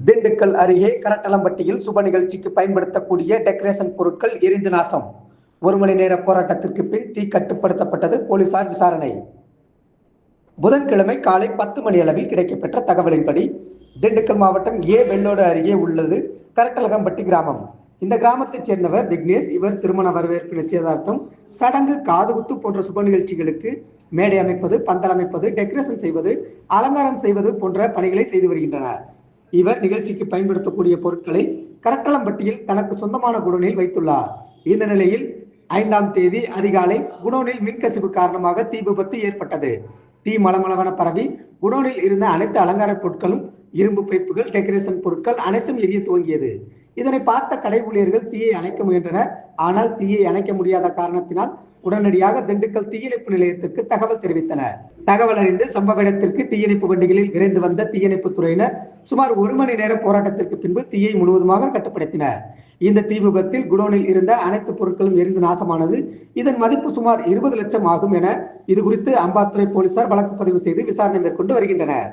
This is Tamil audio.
திண்டுக்கல் அருகே கரட்டலம்பட்டியில் சுப நிகழ்ச்சிக்கு பயன்படுத்தக்கூடிய டெக்கரேஷன் பொருட்கள் எரிந்து நாசம். 1 மணி நேர போராட்டத்திற்கு பின் தீ கட்டுப்படுத்தப்பட்டது. போலீசார் விசாரணை. புதன்கிழமை காலை 10 மணி அளவில் கிடைக்கப்பெற்ற தகவலின்படி திண்டுக்கல் மாவட்டம் வெள்ளோடு அருகே உள்ளது கரட்டலகம்பட்டி கிராமம். இந்த கிராமத்தைச் சேர்ந்தவர் விக்னேஷ். இவர் திருமண வரவேற்பு, நிச்சயதார்த்தம், சடங்கு, காதுகுத்து போன்ற சுப நிகழ்ச்சிகளுக்கு மேடை அமைப்பது, பந்தல் அமைப்பது, டெக்கரேஷன் செய்வது, அலங்காரம் செய்வது போன்ற பணிகளை செய்து வருகின்றனர். இவர் நிகழ்ச்சிக்கு பயன்படுத்தக்கூடிய பொருட்களை கரட்டலம்பட்டியில் தனக்கு சொந்தமான குடோனில் வைத்துள்ளார். இந்த நிலையில் 5ஆம் தேதி அதிகாலை குடோனில் மின்கசிவு காரணமாக தீ விபத்து ஏற்பட்டது. தீ மளமளவென பரவி குடோனில் இருந்த அனைத்து அலங்கார பொருட்களும், இரும்பு பைப்புகள், டெக்கரேஷன் பொருட்கள் அனைத்தும் எரிய துவங்கியது. இதனை பார்த்த கடை ஊழியர்கள் தீயை அணைக்க முயன்றனர். ஆனால் தீயை அணைக்க முடியாத காரணத்தினால் உடனடியாக திண்டுக்கல் தீயணைப்பு நிலையத்திற்கு தகவல் தெரிவித்தனர். தகவல் அறிந்து சம்பவ இடத்திற்கு தீயணைப்பு வண்டிகளில் விரைந்து வந்த தீயணைப்பு துறையினர் சுமார் 1 மணி நேர போராட்டத்திற்கு பின்பு தீயை முழுவதுமாக கட்டுப்படுத்தினர். இந்த தீ விபத்தில் குடோனில் இருந்த அனைத்து பொருட்களும் எரிந்து நாசமானது. இதன் மதிப்பு சுமார் 20 லட்சம் ஆகும் என இது குறித்து அம்பாத்துறை போலீசார் வழக்கு பதிவு செய்து விசாரணை மேற்கொண்டு வருகின்றனர்.